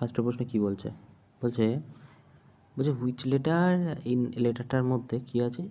ফার্স্টের প্রশ্নে কী বলছে বলছে বলছে হুইচ লেটার ইন লেটারটার মধ্যে কী আছে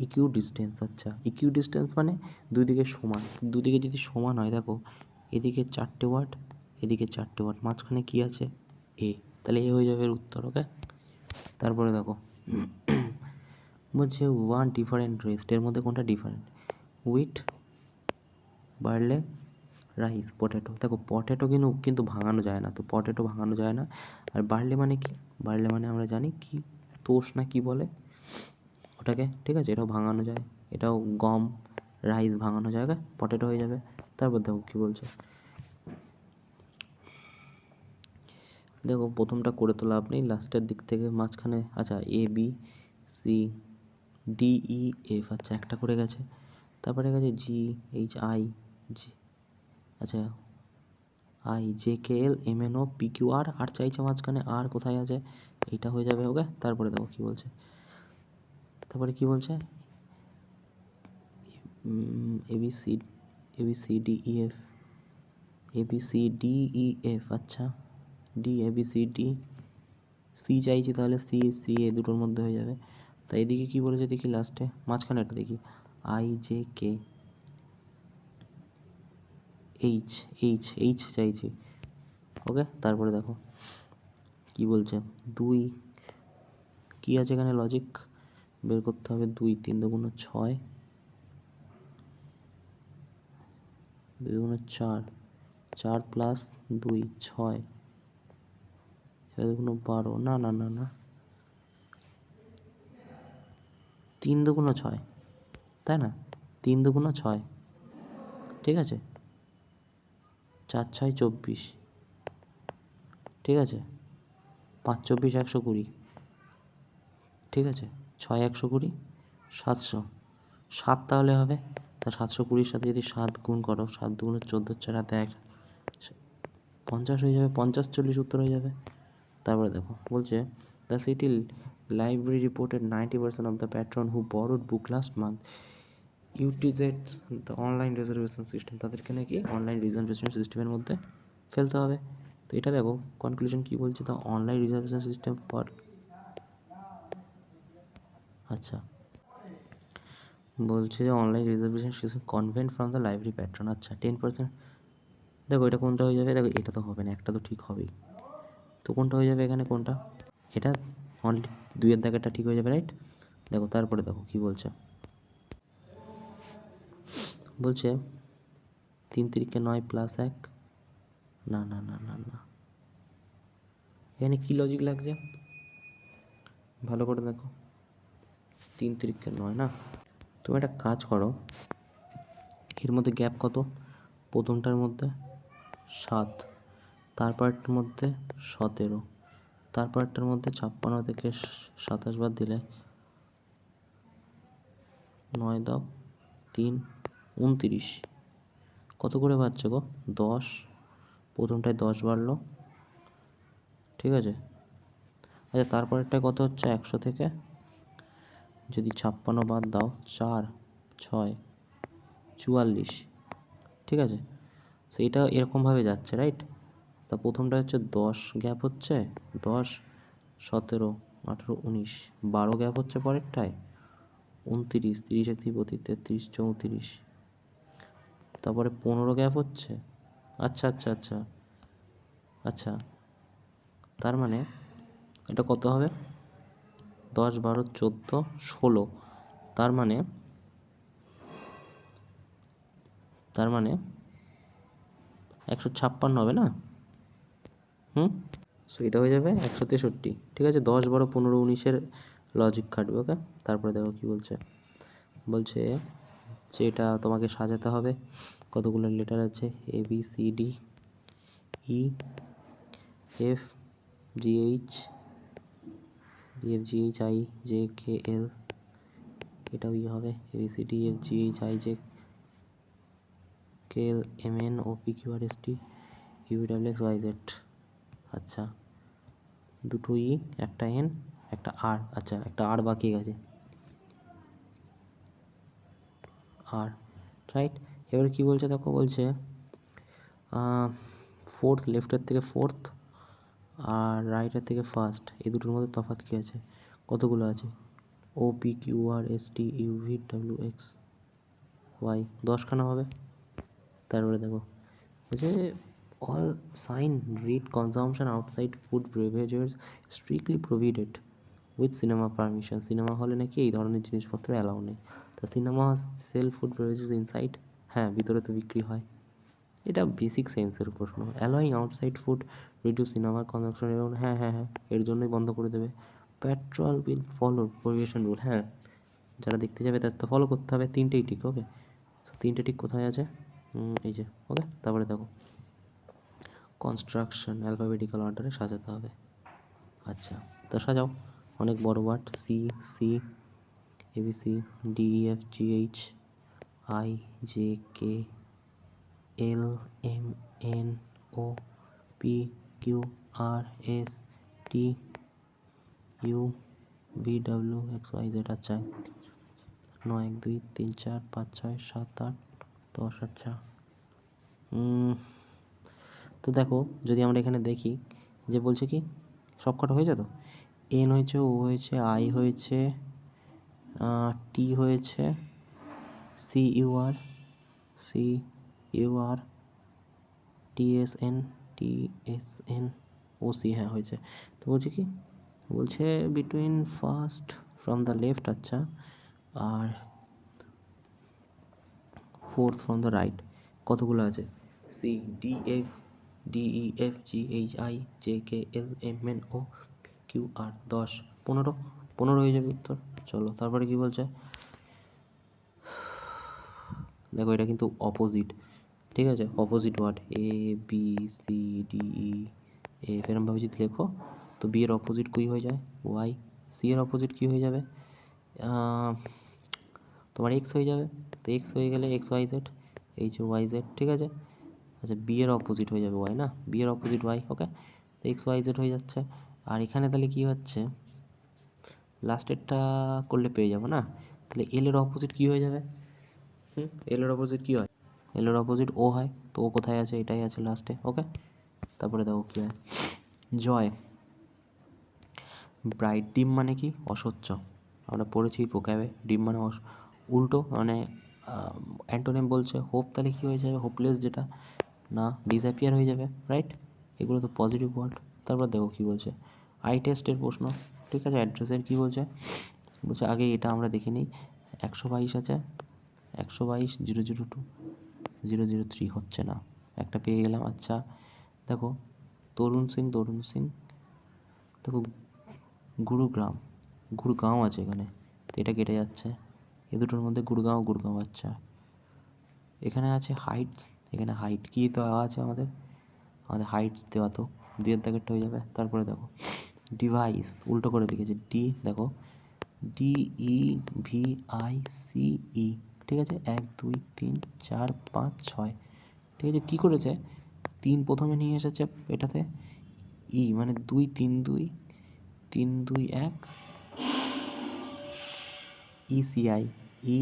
ইকিউ ডিস্টেন্স। আচ্ছা ইকিউ ডিস্টেন্স মানে দুই দিকে সমান, দুদিকে যদি সমান হয় দেখো এদিকে 4টে ওয়ার্ড এদিকে 4টে ওয়ার্ড, মাঝখানে কী আছে এ, তাহলে এ হয়ে যাবে এর উত্তর। ওকে, তারপরে দেখো বলছে ওয়ান ডিফারেন্ট রেস্ট, এর মধ্যে কোনটা ডিফারেন্ট? Wheat, বার্লে, rice, potato. দেখো পটেটো কিন্তু ভাঙানো যায় না, তো পটেটো ভাঙানো যায় না। আর বার্লে মানে কি? বার্লে মানে আমরা জানি কি তোষ না কি বলে ওটাকে, ঠিক আছে, এটাও ভাঙানো যায়, এটাও গম। রাইস ভাঙানো যায়, পটেটো হয়ে যাবে। তারপর দেখো কী বলছে, দেখো প্রথমটা করে তো লাভ নেই, লাস্টের দিক থেকে মাঝখানে। আচ্ছা A B C D E F, আচ্ছা একটা করে গেছে। তারপরে গেছে জি এইচ আই জি, আচ্ছা I J K L M N O P Q R, আর চাইছে মাঝখানে, আর কোথায় আছে? এইটা হয়ে যাবে। ওকে, তারপরে দেখো কী বলছে, তারপরে কী বলছে A B C D E F, A B C D E F, আচ্ছা D A B C D, C চাইছি তাহলে সি সি এ দুটোর মধ্যে হয়ে যাবে। তাই এদিকে কী বলেছে দেখি লাস্টে মাঝখানে একটা দেখি I J K H H H চাইছি। ওকে, তারপরে দেখো কী বলছে, দুই কী আছে এখানে লজিক বের করতে হবে, 2 3 দুগুণ 6, 2 দুগুণ 4, 4 প্লাস 2 6, 6 দুগুণ 12, না না না না 3 দুগুণ 6, তাই না? 3 দুগুণ 6, ঠিক আছে, 4 6 24, ঠিক আছে, 5 24 120, ঠিক আছে, 6 120, 700, 7 তাহলে হবে, তা 720 সাথে যদি 7 গুণ করো, 7 দুগুণে 14, 4 হাতে 1, 50 হয়ে যাবে, 50 40 উত্তর হয়ে যাবে। তারপরে দেখো বলছে the city library reported 90% of the patron who borrowed book last month utilised the online reservation system, তাদেরকে নাকি অনলাইন রিজার্ভেশন সিস্টেমের মধ্যে ফেলতে হবে। তো এটা দেখো কনক্লুশন কী বলছে, the online reservation system for, আচ্ছা বলছে যে online reservation system convent from the library patron. আচ্ছা 10%, দেখো এটা কোনটা হয়ে যাবে, দেখো এটা তো হবে না, একটা তো ঠিক হবেই, তো কোনটা হয়ে যাবে এখানে, কোনটা এটা, অনলি 2-এর দাগেরটা ঠিক হয়ে যাবে, রাইট। দেখো তারপরে দেখো কী বলছে, বলছে 3 3 9 প্লাস 1, না না না না না, এখানে কী লজিক লাগছে ভালো করে দেখো, 3 3 9 না, তুমি একটা কাজ করো, এর মধ্যে গ্যাপ কত, প্রথমটার মধ্যে 7, তারপরটার মধ্যে 17, তারপরটার মধ্যে 56 থেকে 27 বাদ দিলে 9 দাও 3 29, কত করে বাড়ছে গো, 10, প্রথমটায় 10 বাড়লো, ঠিক আছে। আচ্ছা তারপরেরটায় কত হচ্ছে, 100 থেকে যদি 56 বাদ দাও 4 6 44, ঠিক আছে, সেইটা এরকমভাবে যাচ্ছে, রাইট। তা প্রথমটা হচ্ছে 10 গ্যাপ হচ্ছে, 10 17 18 19, 12 গ্যাপ হচ্ছে পরেরটায়, 29 30 33 34, তারপরে 15 গ্যাপ হচ্ছে, আচ্ছা আচ্ছা আচ্ছা আচ্ছা, তার মানে এটা কত হবে, 10 12 14 16, তার মানে 156 হবে না, সো এটা হয়ে যাবে 163, ঠিক আছে। 10 12 15 19-এর লজিক খাটবে। ওকে, তারপরে দেখো কী বলছে, বলছে যে এটা তোমাকে সাজাতে হবে, কতগুলো লেটার আছে, A B C D E F G H I J K L, এটাও ই হবে, A B C D F G H I J K L M N O P Q R S T U W X Y Z, আচ্ছা দুটো ই একটা N একটা আর, আচ্ছা একটা আর বাকি গেছে, আর রাইট। এবার কি বলছে দেখো, বলছে 4th লেফটের থেকে 4th আর রাইটের থেকে ফার্স্ট, এই দুটোর মধ্যে তফাৎ কী আছে, কতগুলো আছে, O P Q R S T U V W X Y, 10খানা হবে। তারপরে দেখো বলছে all sign read consumption outside food beverages strictly prohibited with cinema permission. Cinema হলে নাকি এই ধরনের জিনিসপত্র অ্যালাউ নেই। তা cinema sell food beverages inside, হ্যাঁ ভিতরে তো বিক্রি হয়। এটা বেসিক সেন্সের প্রশ্ন। Allowing outside food reduce cinema consumption, এবং হ্যাঁ হ্যাঁ হ্যাঁ এর জন্যই বন্ধ করে দেবে। Petrol will follow prohibition rule, হ্যাঁ যারা দেখতে যাবে তার তো ফলো করতে হবে। তিনটেই ঠিক, ওকে। তিনটে ঠিক কোথায় আছে, এই যে, ওকে। তারপরে দেখো কনস্ট্রাকশন অ্যালফাবেটিক্যাল অর্ডারে সাজাতে হবে। আচ্ছা তো সাজাও। অনেক বড় word, C C A B C D E F G H I J K L M N O P Q R S T U V W X Y Z. আচ্ছা 9 1 2 3 4 5 6 7 8 10। আচ্ছা তো দেখো যদি আমরা এখানে দেখি যে বলছে কি সবকটা হয়েছে, তো এন হয়েছে, ও হয়েছে, আই হয়েছে, টি হয়েছে, C U R T S N O C, হ্যাঁ হয়েছে। তো বলছে কি, বলছে between first from the left, আচ্ছা, আর ফোর্থ ফ্রম দ্য রাইট কতগুলো আছে, C D E F G H I J K L M N O Q R 10 15 হয়ে যাবে উত্তর। চলো তারপরে কি বলছে, দেখো এটা কিন্তু অপোজিট, ঠিক আছে, opposite word A B C D E F এরমভাবে যদি লেখো তো বি এর অপোজিট কী হয়ে যায়, ওয়াই। সি এর অপোজিট কী হয়ে যাবে, তোমার এক্স হয়ে যাবে। তো এক্স হয়ে গেলে X Y Z, H Y Z, ঠিক আছে। আচ্ছা বি এর অপোজিট হয়ে যাবে ওয়াই, না বি এর অপোজিট ওয়াই, ওকে। তো এক্স ওয়াই জেড হয়ে যাচ্ছে। আর এখানে তাহলে কী হচ্ছে, লাস্টেরটা করলে পেয়ে যাবো না, তাহলে এল এর অপোজিট কী হয়ে যাবে, এল এর অপোজিট কী হয়, এল এর অপোজিট ও হয়। তো ও কোথায় আছে, এটাই আছে লাস্টে, ওকে। তারপরে দেখো কী হয়, জয় ব্রাইট, ডিম মানে কি, অস্বচ্ছ, আমরা পড়েছি ভোক্যাবে, ডিম মানে উল্টো, মানে অ্যান্টোনিম বলছে হোপ, তাহলে কী হয়ে যাবে, হোপলেস, যেটা না ডিসঅ্যাপিয়ার হয়ে যাবে, রাইট। এগুলো তো পজিটিভ ওয়ার্ড। তারপর দেখো কী বলছে, আই টেস্টের প্রশ্ন, ঠিক আছে। অ্যাড্রেসের কী বলছে, বলছে আগে এটা আমরা দেখে নিই, 122 আছে, 122 002 003 হচ্ছে না, একটা পেয়ে গেলাম। আচ্ছা দেখো তরুণ সিং দেখো গুরুগাঁও আছে এখানে, তো এটা কেটে যাচ্ছে, এ দুটোর মধ্যে গুরগাঁও, আচ্ছা। এখানে আছে হাইটস, এখানে হাইট কী দেওয়া আছে আমাদের হাইটস দেওয়া, তো দুইয়ের দাগেরটা হয়ে যাবে। তারপরে দেখো ডিভাইস উল্টো করে লিখেছে, ডি দেখো D E V I C E, ঠিক আছে, 1 2 3 4 5 6, ঠিক আছে। কী করেছে, 3 প্রথমে নিয়ে এসেছে এটাতে, ই মানে 2 3 2 3 2 1 ইসিআই ই,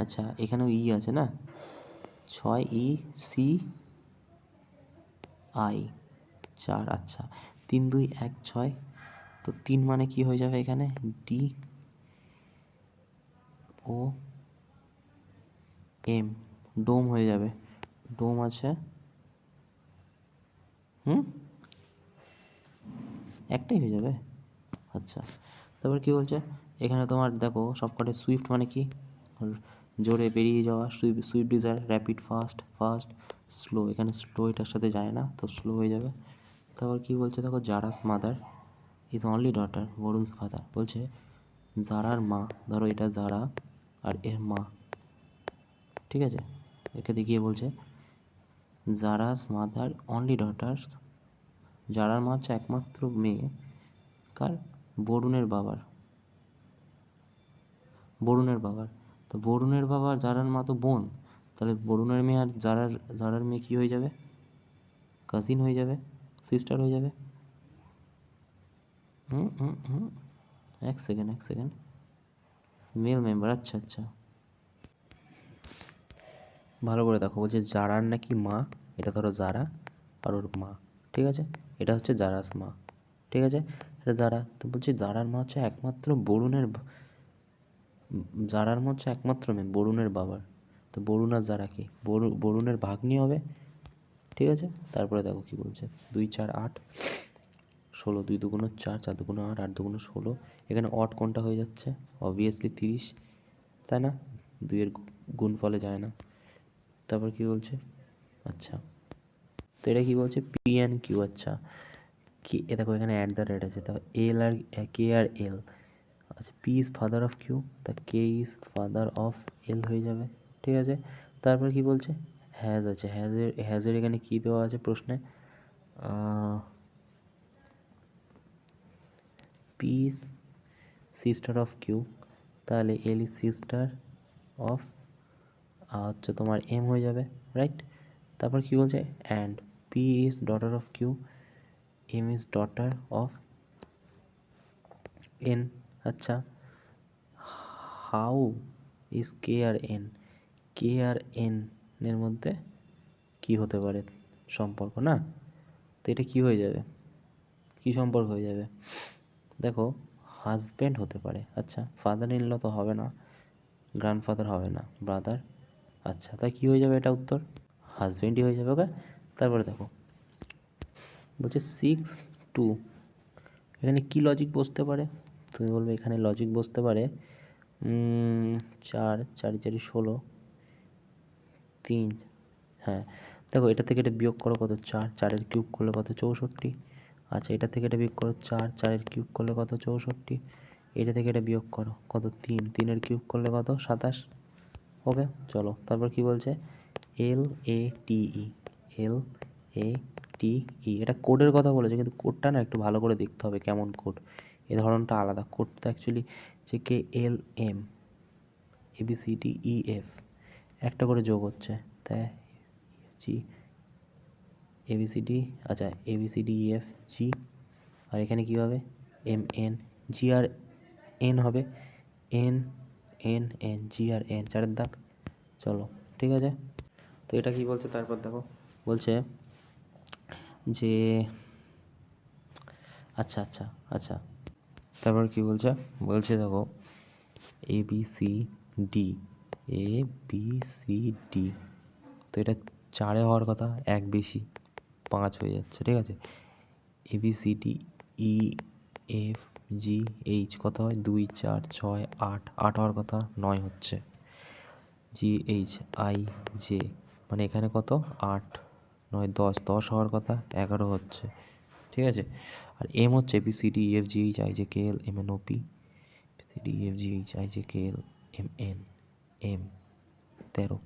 আচ্ছা এখানেও ই আছে না, 6 ই সি আই 4, আচ্ছা 3 2 1 6, তো 3 মানে কি হয়ে যাবে এখানে, ডি ও এম, ডোম হয়ে যাবে, ডোম আছে, একটাই হয়ে যাবে, আচ্ছা। তারপর কি বলছে, এখানে তোমার দেখো সবকটাই সুইফট মানে কি, জোরে বেরিয়ে যাওয়া, Swift Dzire, rapid, fast slow, এখানে স্লো এটার সাথে যায় না, তো স্লো হয়ে যাবে। তারপর কি বলছে দেখো, Zara's mother is only daughter Varun's father, বলছে জারার মা, ধরো এটা জারা আর এর মা, ঠিক আছে। একে দেখিয়ে বলছে জারাস মাদার অনলি ডটার্স, জারার মা হচ্ছে একমাত্র মেয়ে কার, বরুণের বাবার, তো বরুণের বাবার জারার মা তো বোন, তাহলে বরুণের মেয়ে আর জারার মেয়ে কী হয়ে যাবে, কাজিন হয়ে যাবে, সিস্টার হয়ে যাবে। এক সেকেন্ড মেল মেম্বার, আচ্ছা ভালো করে দেখো, বলছে জারার নাকি মা, এটা ধরো জারা, আর ওর মা, ঠিক আছে? এটা হচ্ছে জারাস মা, ঠিক আছে? এটা জারা, তো বলছি জারার মা হচ্ছে একমাত্র জারার মা হচ্ছে একমাত্র মেয়ে বরুণের বাবার। তো বরুণ আর জারা কি বরুণের ভাগ্নি হবে, ঠিক আছে? তারপরে দেখো কি বলছে, 2 4 8 16, 2 2 4, 4 2 8, 8 2 16। এখানে অড কোনটা হয়ে যাচ্ছে? অবভিয়াসলি 30, তাই না? 2-এর গুণফলে যায় না। তারপর কি বলছে, আচ্ছা, তো এটা কি বলছে, পি অ্যান্ড কিউ। আচ্ছা, কি এ দেখো এখানে অ্যাট দ্য রেট আছে, তো এল আর কে আর এল। আচ্ছা, P is father of Q, তা K is father of L হয়ে যাবে, ঠিক আছে? তারপর কি বলছে, হ্যাজ আছে, হ্যাজের এখানে কি দেওয়া আছে প্রশ্নে, P is sister of Q, তাহলে এল ইজ সিস্টার অফ হচ্ছে তোমার এম হয়ে যাবে, রাইট? তারপর কি বলছে, and P is daughter of Q, M is daughter of N. আচ্ছা, how is K R N, K R N এর মধ্যে কি হতে পারে সম্পর্ক, না? তো এটা কি হয়ে যাবে, কি সম্পর্ক হয়ে যাবে? দেখো, হাজব্যান্ড হতে পারে। আচ্ছা, ফাদার ইন ল তো হবে না, গ্র্যান্ডফাদার হবে না, ব্রাদার। আচ্ছা, তাই কি হয়ে যাবে, এটা উত্তর হাজব্যান্ডই হয়ে যাবে, ওকে? তারপরে দেখো বলছে 6 2, এখানে কি লজিক বসতে পারে? তুমি বলবে এখানে লজিক বসতে পারে 4 4 4 16, 3, হ্যাঁ। দেখো এটা থেকে এটা বিয়োগ করো কত, 4 4-এর কিউব করলে কত, 64। আচ্ছা, এটা থেকে এটা বিয়োগ করো 4 4-এর কিউব করলে কত, 64। এটা থেকে এটা বিয়োগ করো কত, 3 3-এর কিউব করলে কত, 27। ওকে, চলো তারপর কি বলছে, এল এ টি ই, এল এ টি ই, এটা কোডের কথা বলেছে, কিন্তু কোডটা না একটু ভালো করে দেখতে হবে কেমন কোড, এ ধরনটা আলাদা। কোডটা অ্যাকচুয়ালি যে K L M A B C D E F একটা করে যোগ হচ্ছে, তাই G A B C D, আচ্ছা A B C D E F G, আর এখানে কী হবে, M N G R N হবে, N N N G R N, 4-এর দাগ। চলো, ঠিক আছে? তো এটা কি বলছে, তারপর দেখো বলছে যে আচ্ছা আচ্ছা আচ্ছা, তারপর কি বলছে, বলছে দেখো এ B C D, A B C D, তো এটা 4-এ হওয়ার কথা, এক বেশি 5 হয়ে যাচ্ছে, ঠিক আছে? A B C D E F G H কত হয়, 2 4 6 8, 8 হওয়ার কথা, 9 হচ্ছে। জি এইচ আই জে, মানে এখানে কত, 8 9 10, 10 হওয়ার কথা, 11 হচ্ছে, ঠিক আছে? আর এম হচ্ছে B C D F G H I J K L M N O P, C D F G H I J K L M N M, 13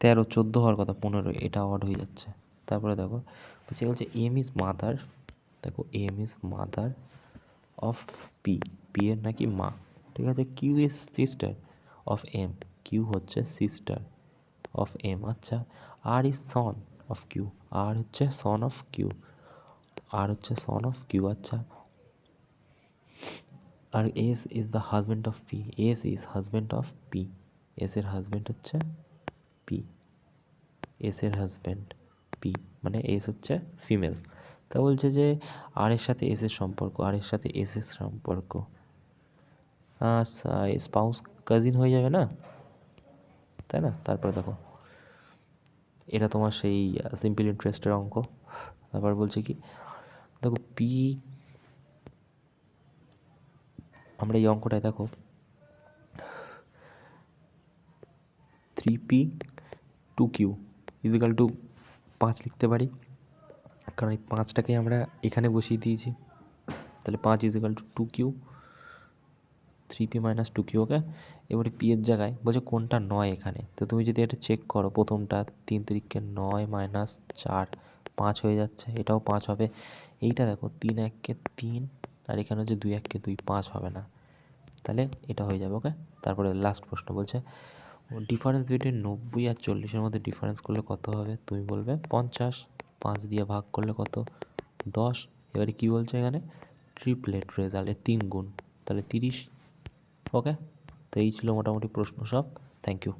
13 14 হওয়ার কথা, 15, এটা অড হয়ে যাচ্ছে। তারপরে দেখো বলছে এম ইজ মাদার, দেখো M is mother of P, P এর নাকি মা, ঠিক আছে? Q is sister of M, Q হচ্ছে সিস্টার অফ এম। আচ্ছা, R is son of Q, R হচ্ছে সন অফ কিউ, আর হচ্ছে সন অফ কিউ। আচ্ছা, আর S is the husband of P, S is husband of P, S এর husband হচ্ছে P, S এর husband P, মানে S হচ্ছে female. তা বলছে যে আর এর সাথে এস এর সম্পর্ক, আর এর সাথে এস এর সম্পর্ক, স্পাউস কাজিন হয়ে যাবে না, তাই না? তারপরে দেখো এটা তোমার সেই সিম্পল ইন্টারেস্টের অঙ্ক। তারপর বলছে কি, দেখো পি, আমরা এই অঙ্কটায় দেখো 3p 2q ইজিক্যাল টু 5 লিখতে পারি, কারণ এই 5টাকে আমরা এখানে বসিয়ে দিয়েছি, তাহলে 5 is equal two 2q, 3p minus 2q, ওকে? এবারে পি এর জায়গায় বলছে কোনটা নয় এখানে, তো তুমি যদি এটা চেক করো, প্রথমটা 3 3কে 9 মাইনাস 4, 5 হয়ে যাচ্ছে, এটাও 5 হবে। এইটা দেখো 3 1কে 3, আর এখানে হচ্ছে 2 1কে 2, 5 হবে না, তাহলে এটা হয়ে যাবে, ওকে? তারপরে লাস্ট প্রশ্ন বলছে ডিফারেন্স বিটুইন 90 আর 40-এর মধ্যে ডিফারেন্স করলে কত হবে? তুমি বলবে 50, 5 দিয়ে ভাগ করলে কত, 10। এবারে কি বলছে এখানে, ট্রিপলেট রেজাল্টে 3 গুণ, তাহলে 30, ওকে? তো এই ছিল মোটামুটি প্রশ্ন সব। Thank you.